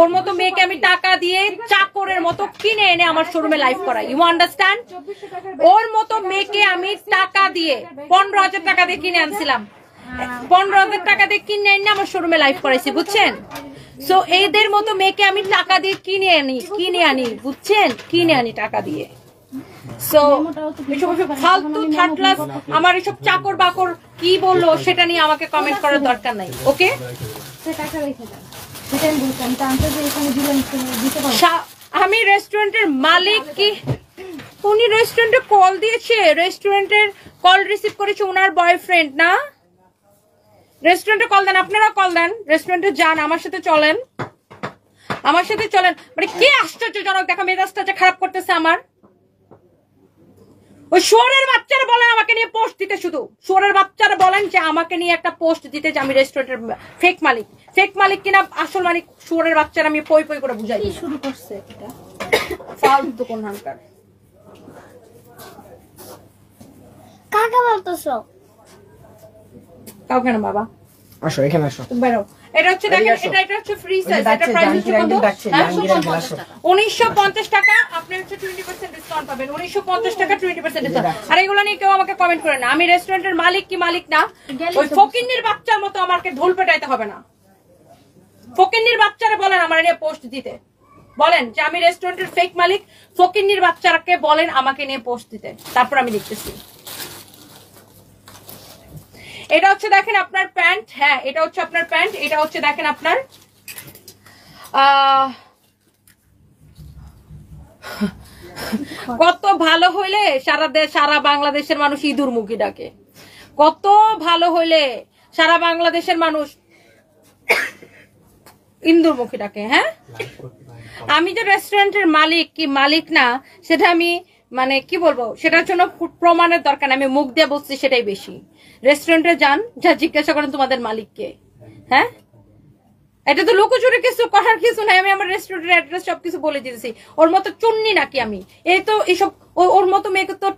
ওর মতো মেয়েকে আমি টাকা দিয়ে চাকরের মতো কিনে এনে আমার শোরুমে লাইভ করাই। You understand? ওর মতো মেয়েকে আমি টাকা দিয়ে 15,000 টাকা দিয়ে কিনে আনছিলাম, 15,000 টাকা দিয়ে কিনে এনে আমার শোরুমে লাইভ করাইছি, বুঝছেন? সো এদের মতো মেয়েকে আমি টাকা দিয়ে কিনে আনি, বুঝছেন? কিনে আনি টাকা দিয়ে। সো এসব ফালতু থার্ড ক্লাস আমার এসব চাকর বাকর কি বললো সেটা নিয়ে আমাকে কমেন্ট করার দরকার নাই, ওকে? আমি রেস্টুরেন্টের মালিক কি উনি রেস্টুরেন্টে কল দিয়েছে, রেস্টুরেন্টের কল রিসিভ করেছে ওনার বয়ফ্রেন্ড না? রেস্টুরেন্টে কল দেন, আপনারা কল দেন, রেস্টুরেন্টে যান, আমার সাথে চলেন, আমার সাথে চলেন। মানে কি আশ্চর্যজনক, দেখা মেজাজটা যে খারাপ করতেছে আমার। ওই শুয়োরের বাচ্চারা বলেন আমাকে নিয়ে পোস্ট দিতে, শুধু শুয়োরের বাচ্চারা বলেন যে আমাকে নিয়ে একটা পোস্ট দিতে যে আমি রেস্টুরেন্টের ফেক মালিক। ফেক মালিক কিনা আসল মালিক শুয়োরের বাচ্চারা আমি পই পই করে বুঝাই শুরু করছে। এটা ফালতু কোন হানকার কাকা বলতেছো? কাউকে না বাবা, আসো এখানে আসো, বেরো। এটা হচ্ছে দেখেন, এটা হচ্ছে ফ্রি সাইজ, এটা প্রাইস হচ্ছে কত? 1950 টাকা। আপনি হচ্ছে 20% ডিসকাউন্ট পাবেন, 1950 টাকা 20% ডিসকাউন্ট। আর এগুলো নিয়ে কেউ আমাকে কমেন্ট করে না, আমি রেস্টুরেন্টের মালিক কি মালিক না, ওই ফকিন্নির বাচ্চার মতো আমাকে ঢোল পেটাইতে হবে না। ফকিন্নির বাচ্চারা বলেন আমার নিয়ে পোস্ট দিতে, বলেন যে আমি রেস্টুরেন্টের ফেক মালিক। ফকিন্নির বাচ্চারাকে বলেন আমাকে নিয়ে পোস্ট দিতে, তারপর আমি দেখতেছি। এটা হচ্ছে দেখেন আপনার প্যান্ট, হ্যাঁ এটা হচ্ছে আপনার প্যান্ট, এটা হচ্ছে দেখেন আপনার কত ভালো হইলে সারা বাংলাদেশের মানুষ ইঁদুর মুখী ডাকে, কত ভালো হইলে সারা বাংলাদেশের মানুষ ইঁদুর মুখী ডাকে। হ্যাঁ, আমি যে রেস্টুরেন্টের মালিক কি মালিক না সেটা আমি মানে কি বলবো, সেটার জন্য প্রমাণের দরকার না, আমি মুখ দিয়ে বলছি সেটাই বেশি। রেস্টুরেন্টে যান, যা জিজ্ঞাসা করেন তোমাদের মালিককে। হ্যাঁ, এটা তো লুকোচুরি কিছু করার কিছু নাই, আমি আমার রেস্টুরেন্টের অ্যাড্রেস সবকিছু বলে দিতেছি। ওর মতো চুন্নি নাকি আমি? এই তো এইসব ওর মতো মেয়েকে তো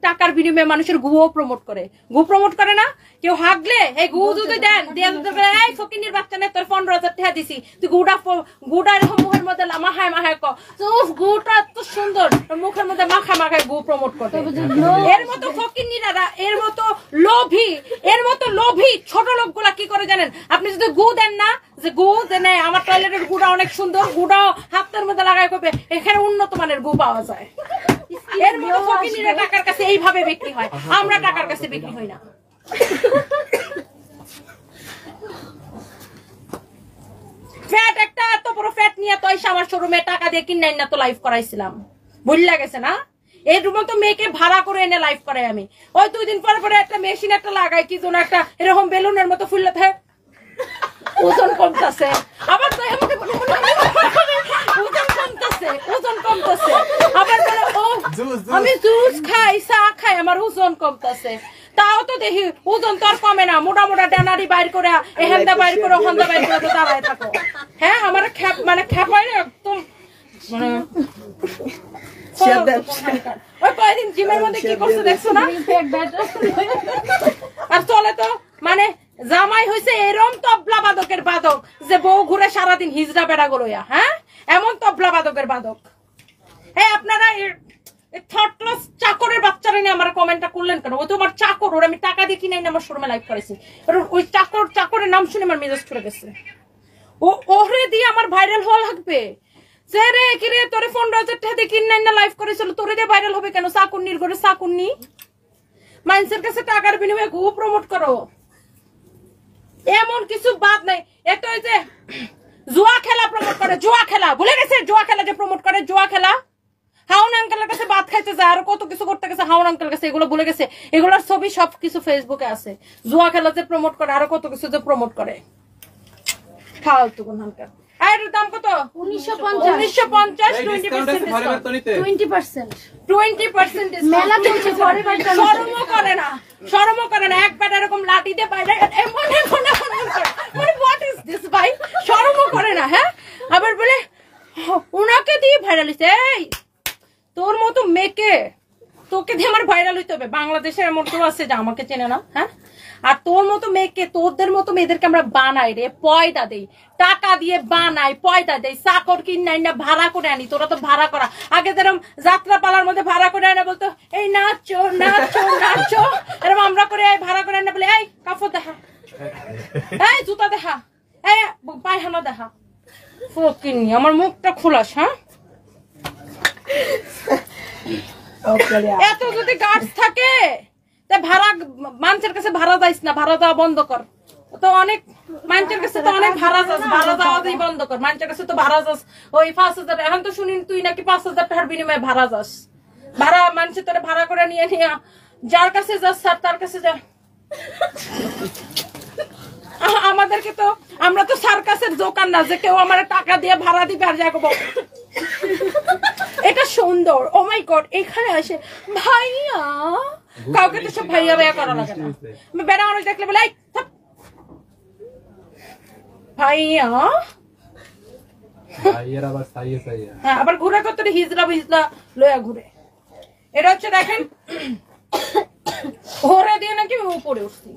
টাকার বিনিময়ে মানুষের গুও প্রমোট করে, গু প্রমোট করে না? কেউ হাগলে এই গু যদি দেন দিয়ে এই ফকিনির বাচ্চা নেই তোর 15,000 টাকা দিছি, তুই গুটা এরকম মুখের মধ্যে মাখায় গুটা এত সুন্দর মুখের মধ্যে মাখায় গু প্রমোট করে। এর মতো ফকিনিরা, এর মতো লোভী ছোট লোকগুলা কি করে জানেন? আপনি যদি গু দেন না, যে গু দেন আমার টয়লেটের গুটা অনেক সুন্দর, গুটাও হাতের মধ্যে লাগাই করবে, এখানে উন্নত মানের গু পাওয়া যায়। এর মতো ফকিনিরা টাকার কাছে এইভাবে বিক্রি হয়, আমরা টাকার কাছে বিক্রি হই না। ফ্যাট একটা এত বড় ফ্যাট নিয়ে তো আমার শোরুমে টাকা দিয়ে কিনে না তো লাইভ করাইছিলাম, বুঝলা গেছে না? এই মতো মেয়েকে ভাড়া করে এনে লাইভ করাই আমি। ওই 2 দিন পরে একটা মেশিন একটা লাগাই, কি যেন একটা এরকম বেলুনের মতো ফুললে থাকে, ওজন কমতেছে, আবার তো ওজন কমতেছে, আবার বলে ও আমি জুস খাই, চা খাই, আমার ওজন কমতেছে। তাও তো দেখি ওজন তো আর কমে না, মোটা ডানারি বাইর করে এখানটা বাইর করে ওখানটা বাইর করে তো দাঁড়ায় থাকো। হ্যাঁ, আমার খ্যাপায় না একদম, মানে ওই কয়েকদিন জিমের মধ্যে কি করছে দেখছো না? আর চলে তো মানে জামাই হয়েছে এরম তবলা বাদকের বাদক যে বউ ঘুরে সারাদিন হিজড়া বেড়া গলোয়া। হ্যাঁ, এমন তবলা বাদকের বাদক। হ্যাঁ, আপনারা থার্ড ক্লাস চাকরের বাচ্চারা নিয়ে আমার কমেন্টটা করলেন কেন? ও তো আমার চাকর, ওর আমি টাকা দিয়ে কিনে আমার শোরুমে লাইভ করেছি। ওই চাকরের নাম শুনে আমার মেজাজ ছুড়ে গেছে। ওরে দিয়ে আমার ভাইরাল হওয়া লাগবে? সে রে কি রে, তোরে 15,000 টাকা দিয়ে কিনে না লাইভ করেছিল, তোরে দিয়ে ভাইরাল হবে কেন? চাকুন্নির ঘরে চাকুন্নি, মানুষের কাছে টাকার বিনিময়ে গু প্রমোট করো, এমন কিছু বাদ নাই। এত যে জুয়া খেলা প্রমোট করে, জুয়া খেলা ভুলে গেছে, জুয়া খেলা যে প্রমোট করে, জুয়া খেলা হাউন আঙ্কেলের কাছে ভাত খাইতে যায়, আরো কত কিছু করতে গেছে হাউন আঙ্কেলের কাছে, এগুলো ভুলে গেছে। এগুলোর ছবি সবকিছু ফেসবুকে আছে। জুয়া খেলা যে প্রমোট করে, আরো কত কিছু যে প্রমোট করে, ফালতু কোন হালকা। আর দাম কত? 1950 20% মেলা চলছে, শরমও করে না একবার এরকম লাঠি দিয়ে বাইরে হোয়াট ইজ দিস ভাই, শরমও করে না। হ্যাঁ, আবার বলে উনাকে দিয়ে ভাইরাল হইছে। এই তোর মতো মেয়েকে তোকে দিয়ে আমার ভাইরাল হইতে হবে? বাংলাদেশের এমন কেউ আছে যে আমাকে চেনে না? হ্যাঁ, আর তোর মতো মেয়েকে, তোদের মতো মেয়েদেরকে আমরা বানাই রে, পয়দা দেই, টাকা দিয়ে বানাই, পয়দা দেই, চাকর কিনাই না ভাড়া করে আনি। তোরা তো ভাড়া করা, আগে যেরকম যাত্রা পালার মধ্যে ভাড়া করে আনে, বলতো এই নাচো নাচো নাচো, এরকম আমরা করে ভাড়া করে আনে, বলে এই কাপড় দেখা, এই জুতা দেখা, এই পায়খানা দেখা। ফকিনি, আমার মুখটা খোলাস। হ্যাঁ, এত যদি গার্ডস থাকে তা ভাড়া, মানুষের কাছে ভাড়া যাইস না, ভাড়া দেওয়া বন্ধ কর। তো অনেক মানুষের কাছে তো অনেক ভাড়া যাস, ভাড়া দেওয়াই বন্ধ কর। মানুষের কাছে তো ভাড়া যাস ওই 5,000, এখন তো শুনি তুই নাকি 5,000 টাকার বিনিময়ে ভাড়া যাস। ভাড়া মানুষের তোরা ভাড়া করে নিয়ে নিয়ে যার কাছে যাস স্যার তার কাছে যা। আমাদেরকে তো, আমরা তো সার্কাসের দোকান না যে কেউ আমার টাকা দিয়ে ভাড়া দিবে আর যাবো। এটা সুন্দর, ও মাই গড। এখানে আসে ভাইয়া, কাউকে তো সব ভাইয়া ভাইয়া করা লাগে না। বেড়া মানুষ দেখলে বলে ভাইয়া, হ্যাঁ, আবার ঘুরে কত হিজলা ভিজলা লয়া ঘুরে। এটা হচ্ছে দেখেন, ঘোরে দিয়ে নাকি উপরে উঠছি।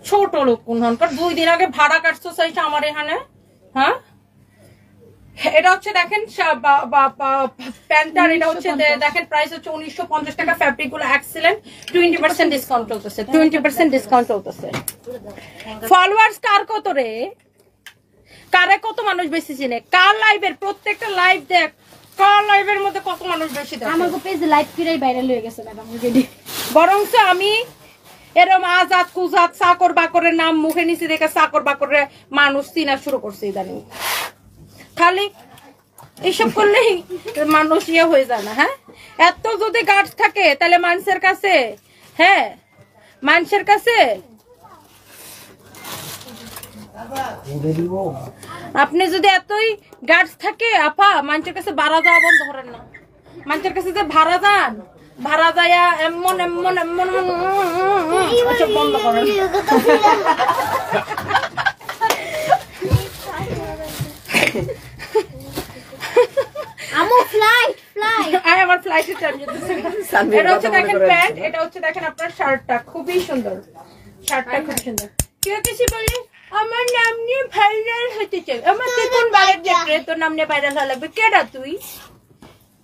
ছোট লোক কোনখানকার, 2 দিন আগে ভাড়া কাটছো চাইছে আমার এখানে। হ্যাঁ, এটা হচ্ছে দেখেন প্যান্টার, এটা হচ্ছে দেখেন প্রাইস হচ্ছে 1950 টাকা। ফ্যাব্রিক গুলো এক্সেলেন্ট, 20% ডিসকাউন্ট চলতেছে, 20% ডিসকাউন্ট চলতেছে। ফলোয়ার্স কার কত রে, কারে কত মানুষ বেশি চিনে, কার লাইভের প্রত্যেকটা লাইভ দেখ, কার লাইভের মধ্যে কত মানুষ বেশি দেখে। আমাকে পেজে লাইভ করেই ভাইরাল হয়ে গেছে ম্যাডাম অলরেডি। বরংস আমি এরম আজাদ কুজাত চাকর বাকরের নাম মুখে নিচে দেখে চাকর বাকরের মানুষ চিনা শুরু করছে ইদানিং। খালি এইসব করলেই মানুষ ইয়ে হয়ে যায় না। হ্যাঁ, এত যদি গার্ডস থাকে তাহলে মানুষের কাছে, হ্যাঁ মানুষের কাছে আপনি যদি এতই গার্ডস থাকে আপা, মানুষের কাছে ভাড়া যাওয়া বন্ধ করেন না। মানুষের কাছে যে ভাড়া যান, ভাড়া যায়া এমন এমন এমন বন্ধ করেন। আমার ফ্লাইটের টাইম যেতেছে। এটা হচ্ছে দেখেন প্যান্ট, এটা হচ্ছে দেখেন আপনার শার্টটা খুবই সুন্দর, শার্টটা খুব সুন্দর। কেউ কিছু বলে আমার নাম নিয়ে ভাইরাল হতে চাই, আমার কোন বাইরের দেখলে তোর নাম নিয়ে ভাইরাল হওয়া লাগবে। কেডা তুই,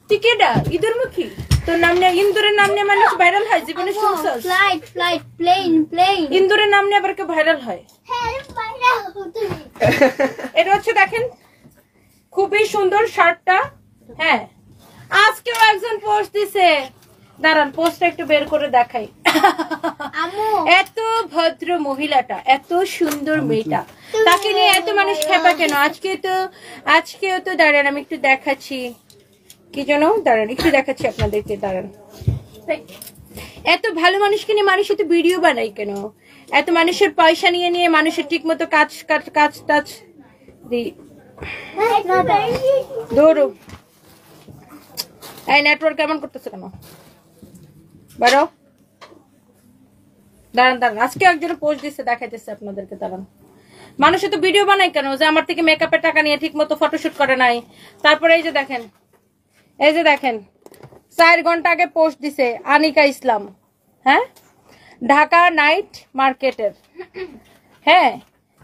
তুই কেডা ইঁদুর মুখী? তোর নাম নিয়ে, ইন্দুরের নাম নিয়ে মানুষ ভাইরাল হয় জীবনে শুনছস? ফ্লাইট ফ্লাইট প্লেন প্লেন, ইন্দুরের নাম নিয়ে আবার কেউ ভাইরাল হয়? এটা হচ্ছে দেখেন খুবই সুন্দর শার্টটা। হ্যাঁ, আজকেও একজন পোস্ট দিছে, দাঁড়ান পোস্টটা একটু বের করে দেখাই। এত ভদ্র মহিলাটা, এত সুন্দর মেয়েটা, তাকে নিয়ে এত মানুষ খেপা কেন? আজকেও তো দাঁড়ান আমি একটু দেখাচ্ছি, কি যেন, দাঁড়ান একটু দেখাচ্ছি আপনাদেরকে, দাঁড়ান। এত ভালো মানুষকে নিয়ে মানুষ তো ভিডিও বানাই কেন? এত মানুষের পয়সা নিয়ে নিয়ে মানুষের ঠিক মতো কাজ টাজ দিই। ধরো এই নেটওয়ার্ক কেমন করতেছে কেন? বারো দাঁড়ান দাঁড়ান, আজকে একজন পোস্ট দিচ্ছে দেখাইতেছে আপনাদেরকে, দাঁড়ান। মানুষে তো ভিডিও বানাই কেন? যে আমার থেকে মেকআপের টাকা নিয়ে ঠিক মতো ফটোশুট করে নাই। তারপরে এই যে দেখেন, এই যে দেখেন 4 ঘন্টা আগে পোস্ট দিছে আনিকা ইসলাম, হ্যাঁ, ঢাকা নাইট মার্কেটের। হ্যাঁ,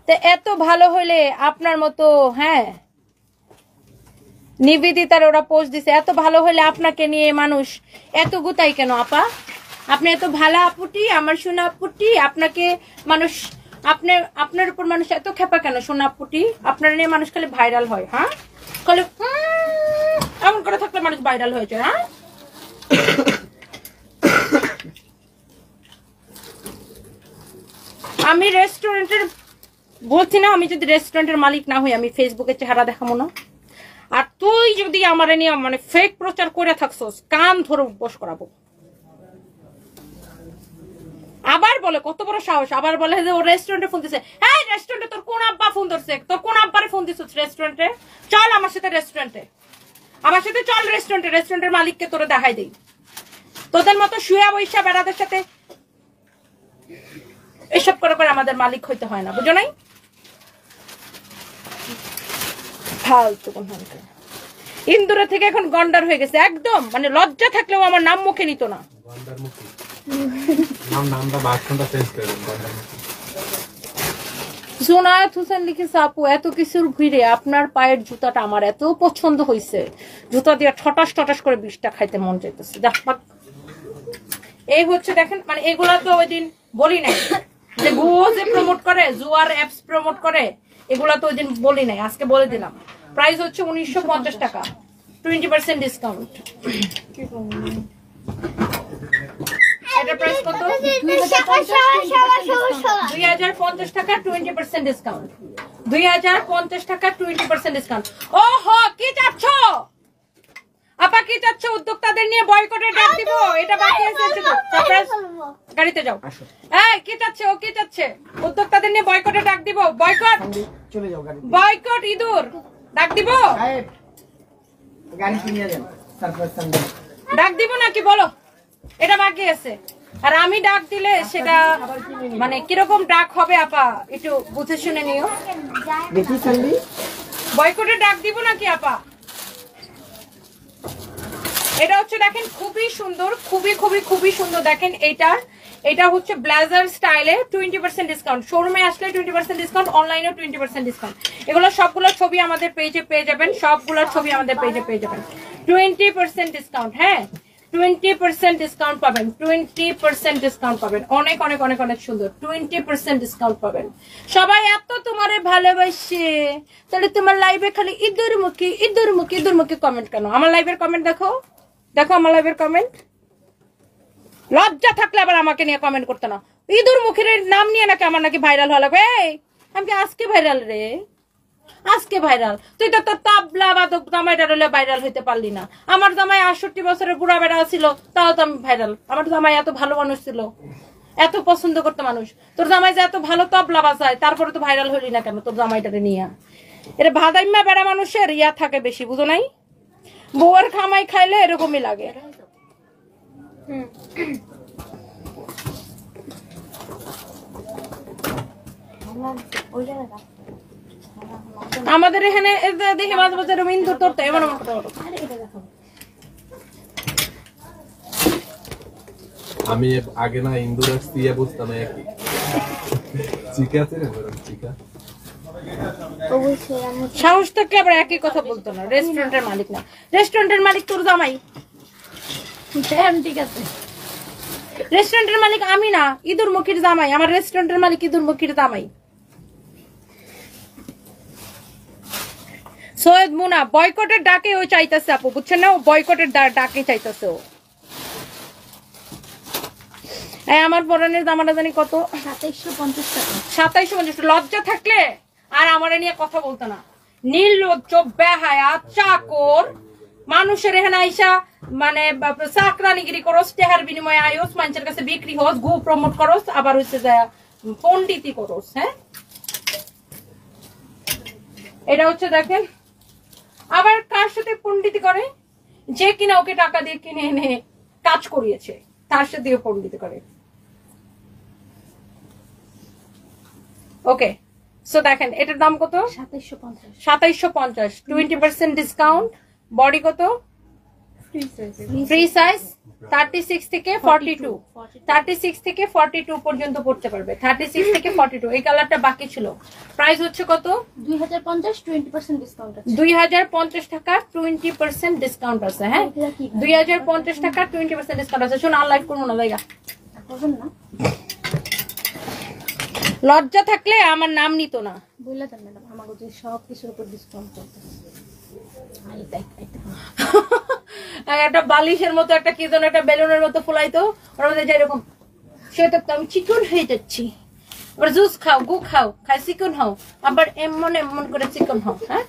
তো এত ভালো হইলে আপনার মতো, হ্যাঁ নিবেদিতার ওরা পোস্ট দিছে, এত ভালো হলে আপনাকে নিয়ে মানুষ এত গুতাই কেন? আপা আপনি এত ভালো আপুটি, আমার সোনা আপুটি, আপনাকে মানুষ, আপনার উপর মানুষ এত খেপা কেন? সোনা আপুটি, আপনার নিয়ে মানুষ খালি ভাইরাল হয়। হ্যাঁ, খালি এমন করে থাকলে মানুষ ভাইরাল হয়েছে। হ্যাঁ, আমি রেস্টুরেন্টের বলছি না, আমি যদি রেস্টুরেন্টের মালিক না হই আমি ফেসবুকে চেহারা দেখাবো না। আর তুই যদি আমার নিয়ে মানে ফেক প্রচার করে থাকছস, কান ধরে উপোস করাবো। আবার বলে কত বড় সাহস, আবার বলে যে ও রেস্টুরেন্টে ফোন দিছে। হ্যাঁ, রেস্টুরেন্টে তোর কোন আব্বা ফোন ধরছে? তোর কোন আব্বারে ফোন দিছিস রেস্টুরেন্টে? চল আমার সাথে রেস্টুরেন্টে, আমার সাথে চল রেস্টুরেন্টে, রেস্টুরেন্টের মালিককে তোরে দেখাই দেই। তোদের মতো শুয়া বৈশা বেড়াদের সাথে এসব করে করে আমাদের মালিক হইতে হয় না, বুঝো নাই? ফালতু কোনখানকার। ইন্দুরে থেকে এখন গন্ডার হয়ে গেছে একদম, মানে লজ্জা থাকলেও আমার নাম মুখে নিত না। নামটা বাথরুমটা চেঞ্জ করে দেন। জোনায়েত হোসেন লিখেছে, আপু এত কিছুর ভিড়ে আপনার পায়ের জুতাটা আমার এত পছন্দ হয়েছে, জুতা দিয়ে ঠটাস ঠটাস করে বিষটা খাইতে মন চাইতেছে। এই হচ্ছে দেখেন, মানে এগুলা তো ওই দিন বলি নাই যে ভুয়ো যে প্রমোট করে, জুয়ার অ্যাপস প্রমোট করে, এগুলা তো ওই দিন বলি নাই, আজকে বলে দিলাম। প্রাইস হচ্ছে 1950 টাকা, 20% ডিসকাউন্ট। এটা প্রাইস কত? 2050 টাকা, 20% ডিসকাউন্ট। 2050 টাকা, 20% ডিসকাউন্ট। ওহো, কি চাচ্ছ আপা, কি চাচ্ছ? উদ্যোক্তাদের নিয়ে বয়কটের ডাক দিব, এটা বাকি আছে শুধু। গাড়িতে যাও। এই কি চাচ্ছে, ও কি চাচ্ছে? উদ্যোক্তাদের নিয়ে বয়কটের ডাক দিব। বয়কট, চলে যাও গাড়ি। বয়কট ইঁদুর ডাক দিব। গাড়ি কিনে দেন তারপর সামনে ডাক দিব নাকি বলো? এটা বাকি আছে। আর আমি ডাক দিলে সেটা মানে কিরকম ডাক হবে আপা, একটু বুঝে শুনে নিও। দেখি সামনে বয়কটের ডাক দিব নাকি আপা? এটা হচ্ছে দেখেন খুবই সুন্দর, খুবই খুবই খুবই সুন্দর। দেখেন এটা হচ্ছে ব্লেজার স্টাইলে 20% ডিসকাউন্ট। শোরুমে আসলে 20% ডিসকাউন্ট, অনলাইনেও 20% ডিসকাউন্ট। এগুলো সবগুলোর ছবি আমাদের পেজে পেয়ে যাবেন, সবগুলোর ছবি আমাদের পেজে পেয়ে যাবেন। 20% ডিসকাউন্ট, হ্যাঁ 20% ডিসকাউন্ট পাবেন, 20% ডিসকাউন্ট পাবেন। অনেক অনেক অনেক অনেক সুন্দর, 20% ডিসকাউন্ট পাবেন। সবাই এত তোমারে ভালোবাসে, তাহলে তোমার লাইভে খালি ইঁদুর মুখী ইঁদুর মুখী ইঁদুর মুখী কমেন্ট কেন? আমার লাইভের কমেন্ট দেখো, দেখো আমার লাইভের কমেন্ট। লজ্জা থাকলে আবার আমাকে নিয়ে কমেন্ট করতে না। ইঁদুর মুখের নাম নিয়ে নাকি আমার নাকি ভাইরাল হওয়া লাগবে? আমি কি আজকে ভাইরাল রে? আজকে ভাইরাল? তুই তো তোর তাবলা বাদক জামাইটা হলে ভাইরাল হইতে পারলি না। আমার জামাই 68 বছরের বুড়া বেড়া ছিল, তাও তো আমি ভাইরাল। আমার জামাই এত ভালো মানুষ ছিল, এত পছন্দ করতো মানুষ। তোর জামাই যে এত ভালো তবলা বাজায়, তারপরে তো ভাইরাল হইলি না কেন তোর জামাইটারে নিয়ে? এটা ভাদাইম্মা বেড়া মানুষের ইয়া থাকে বেশি, বুঝো নাই? বউয়ের খামাই খাইলে এরকমই লাগে। আমাদের এখানে দেখে মাঝে মাঝে ইন্দুর তোরতে এমন এমন কথা বলো। আমি আগে না ইন্দুর আসছি বুঝতাম একই। চিকা আছে না চিকা? সাহস থাকলে আবার একই কথা বলতো না। রেস্টুরেন্টের মালিক না, রেস্টুরেন্টের মালিক তোর জামাই। ঠিক আছে, রেস্টুরেন্টের মালিক আমি না, ইঁদুর মুখীর জামাই। আমার রেস্টুরেন্টের মালিক ইঁদুর মুখীর জামাই। সৈয়দ মুনা বয়কটের ডাকে ও চাইতেছে আপু, বুঝছেন না? ও বয়কটের ডাকে চাইতেছে ও। আমার পরনের জামাটা জানি কত? 2750 টাকা। 2750। লজ্জা থাকলে আর আমার নিয়ে কথা বলতো না। নির্লজ্জ বেহায়া চাকর মানুষের এখানে আইসা মানে চাকরানিগিরি করস, টেহার বিনিময়ে আয়োস, মানুষের কাছে বিক্রি হস, গু প্রমোট করস, আবার হচ্ছে পন্ডিতি করস। হ্যাঁ, এটা হচ্ছে দেখেন আবার কার সাথে পন্ডিতি করে? যে কিনা ওকে টাকা দিয়ে কিনে এনে কাজ করিয়েছে, তার সাথে পন্ডিতি করে। ওকে, সো দেখেন এটার দাম কত? 2750। 2750, 20% ডিসকাউন্ট। বডি কত? ফ্রি সাইজ 36 থেকে 42, 36 থেকে 42 পর্যন্ত পড়তে পারবে। 36 থেকে 42। এই কালারটা বাকি ছিল। প্রাইস হচ্ছে কত? 2050, 20% ডিসকাউন্ট আছে। 2050 টাকা 20% ডিসকাউন্ট আছে। হ্যাঁ, 2050 টাকা 20% ডিসকাউন্ট আছে। শোন, আর লাইভ করবো না, জায়গা করবেন না। লজ্জা থাকলে আমার নাম নিত না। বললে দেন ম্যাডাম, আমাকে যে সব কিছুর উপর ডিসকাউন্ট চলতেছে। একটা বালিশের মতো একটা কি যেন একটা বেলুনের মতো ফুলাইতো, ওর মধ্যে যেরকম সে তো আমি চিকন হয়ে যাচ্ছি। আবার জুস খাও, গু খাও, খাই চিকন হও, আবার এমন এমন করে চিকন হও। হ্যাঁ,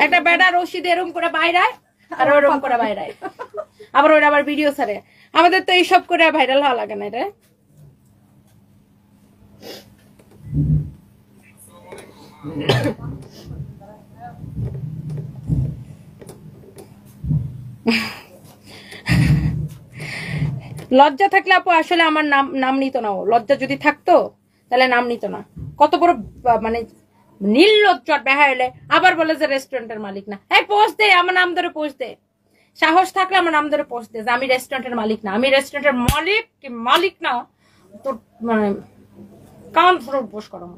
একটা বেটা রশিদ এরকম করে বাইরায় আর ওরকম করে বাইরায়, আবার ওরা আবার ভিডিও ছাড়ে। আমাদের তো এইসব করে ভাইরাল হওয়া লাগে না। এটা লজ্জা থাকলে আপু আসলে আমার নাম নিত না। লজ্জা যদি থাকতো তাহলে নাম নিত না। কত বড় মানে নির্লজ্জ বেহাইলে, আবার বলে যে রেস্টুরেন্টের মালিক না। এই পোস্ট দে, আমার নাম ধরে পোস্ট দে। সাহস থাকলে আমার নাম ধরে পোস্ট দিয়ে আমি রেস্টুরেন্টের মালিক না, আমি রেস্টুরেন্টের মালিক না তো মানে কান ধরে বস করো।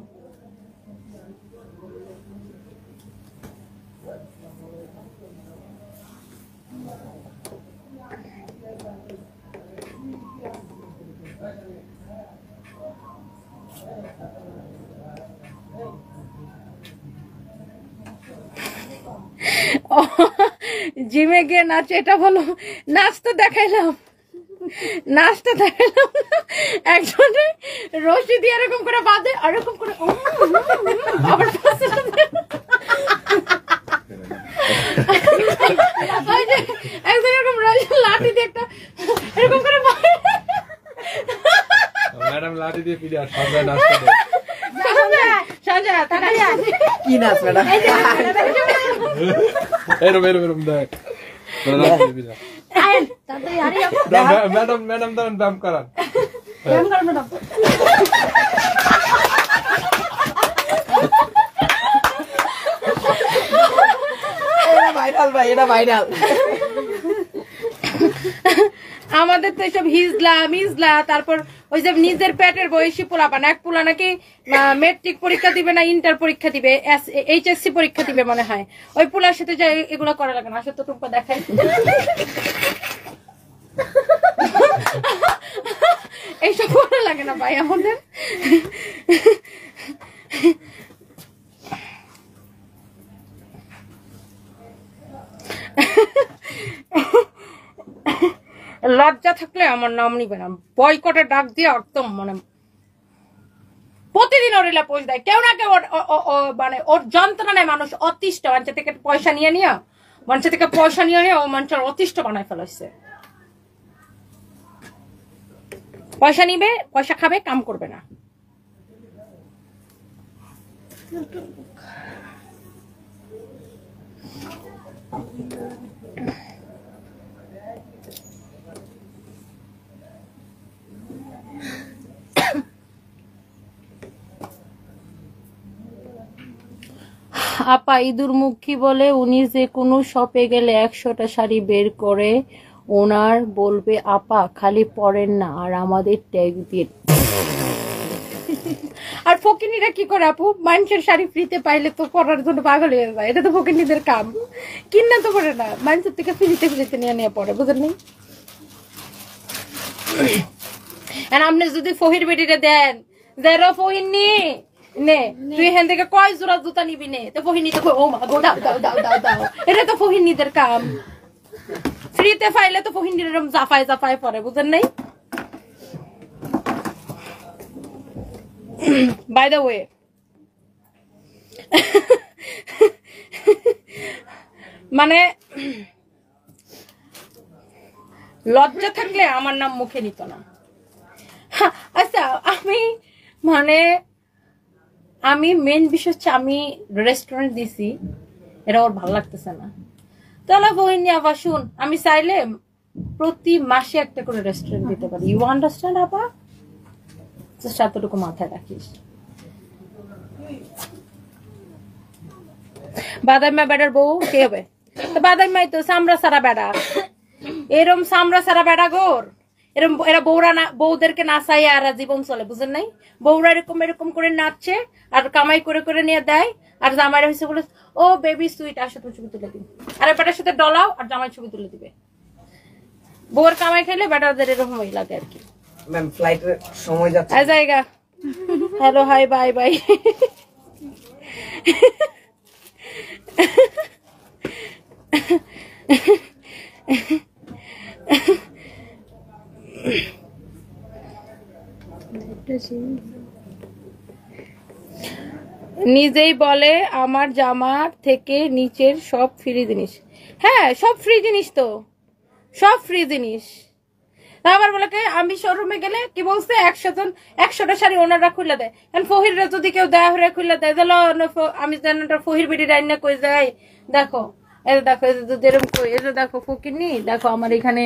জিমে গিয়ে নাচে, এটা বলো নাচটা দেখাইলাম একজনে রশি দিয়ে এরকম করে বাঁধে আর এরকম করে আবার একজন এরকম লাঠি দিয়ে একটা এরকম করে ম্যাডাম লাঠি দিয়ে ফিরে আর সন্ধ্যায় নাস্তা দেয়। সঞ্জয় তাড়াতাড়ি কি নাচ ম্যাডাম? এরম দেখ ম্যাডাম দাঁড়ান ব্যায়াম করান। এটা ভাইরাল ভাই, এটা ভাইরাল। আমাদের তো এসব হিজলা তারপর ওই যে নিজের পেটের বয়সী পোলাপান, এক পোলা নাকি মেট্রিক পরীক্ষা দিবে না ইন্টার পরীক্ষা দিবে, HSC পরীক্ষা দিবে মনে হয়, ওই পোলার সাথে যে এগুলো করা লাগে না। আসলে তো টুম্পা দেখাই এইসব করা লাগে না ভাই আমাদের। লজ্জা থাকলে আমার নাম নিবে না, বয়কটে ডাক দিয়ে একদম মানে প্রতিদিন ওর পোস্ট দেয় কেউ না কেউ, মানে ওর যন্ত্রণায় মানুষ অতিষ্ঠ, মানুষ থেকে পয়সা নিয়ে ও মানুষের অতিষ্ঠ বানায় ফেলাইছে। পয়সা নিবে, পয়সা খাবে, কাম করবে না। আপা ইঁদুর মুখী বলে উনি যে কোনো শপে গেলে 100টা শাড়ি বের করে ওনার বলবে আপা খালি পরেন না আর আমাদের ট্যাগ দিয়ে। আর ফকিনীরা কি করে আপু, মানুষের শাড়ি ফ্রিতে পাইলে তো পরার জন্য পাগল হয়ে যায়, এটা তো ফকিনীদের কাম, কিনা তো করে না, মানুষের থেকে ফ্রিতে নিয়ে পড়ে, বুঝলেন নি? আর আপনি যদি ফহির বেটিরে দেন যে ফহিনী নে তুই এখান থেকে কয় জোড়া জুতা নিবি নে, তো ফহিনী তো ও মা গো দাও দাও দাও দাও দাও, এটা তো ফহিনীদের কাম। ফ্রিতে পাইলে তো ফহিনীর এরকম জাফায় পরে, বুঝেন নাই? বাই দ্য ওয়ে মানে লজ্জা থাকলে আমার নাম মুখে নিত না। আচ্ছা আমি মেন বিষয় হচ্ছে আমি রেস্টুরেন্ট দিছি, এটা ওর ভালো লাগতেছে না, তাহলে বহিনী আবার শুন আমি চাইলে প্রতি মাসে একটা করে রেস্টুরেন্ট দিতে পারি, ইউ আন্ডারস্ট্যান্ড আপা? এতটুকু মাথায় রাখিস। বাদাইমা বেড়ার বউ কে হবে? তো বাদাইমাই তো সামরা সারা বেড়া, এরম সামরা সারা বেড়া গোর, এরম এরা বউদেরকে নাচাইয়া আর জীবন চলে, বুঝেন নাই? বউরা এরকম করে নাচছে আর কামাই করে নিয়ে দেয়, আর জামাইরা হয়েছে বলে ও বেবি সুইট আসো তুমি ছবি তুলে দিন, আর বেটার সাথে ডলাও আর জামাই ছবি তুলে দিবে। বউর কামাই খাইলে বেটারদের এরকমই লাগে আর কি। ম্যাম ফ্লাইটের সময় যাচ্ছে, জায়গা হ্যালো হাই বাই বাই। নিজেই বলে আমার জামার থেকে নিচের সব ফ্রি জিনিস। হ্যাঁ সব ফ্রি জিনিস, তো সব ফ্রি জিনিস। আবার বলে আমি শোরুমে গেলে কি বলছে 100টা শাড়ি ওনারা খুলে দেয়, ফহিররা যদি কেউ দেয়া হয়ে খুলে দেয় তাহলে আমি জানাটা ফহির বেটি রান্না কই যাই, দেখো দেখো ফকিরনি, দেখো আমার এখানে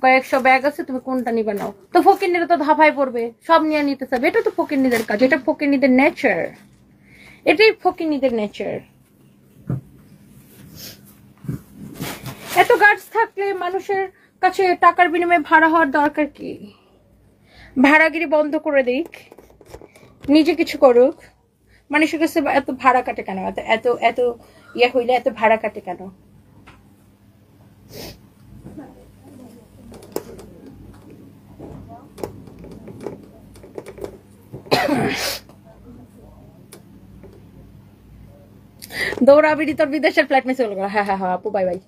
কয়েকশো ব্যাগ আছে, তুমি কোনটা নিবে নাও। তো ফকিরনিরা তো ধাপায় পড়বে, সব নিয়ে নিতে চাবে, এটা তো ফকিরনিদের কাজ, এটা ফকিরনিদের নেচার, এটাই ফকিরনিদের নেচার। এত গার্ডস থাকলে মানুষের কাছে টাকার বিনিময়ে ভাড়া হওয়ার দরকার কি? ভাড়াগিরি বন্ধ করে দিক, নিজে কিছু করুক। মানুষের কাছে এত ভাড়া কাটে কেন? এত এত এত ইয়ে হইলে এত ভাড়া কাটে কেন? দৌড়াবিড়ি তোর বিদেশের ফ্লাইট মিস হলো। হ্যাঁ হ্যাঁ হ্যাঁ আপু, বাই বাই।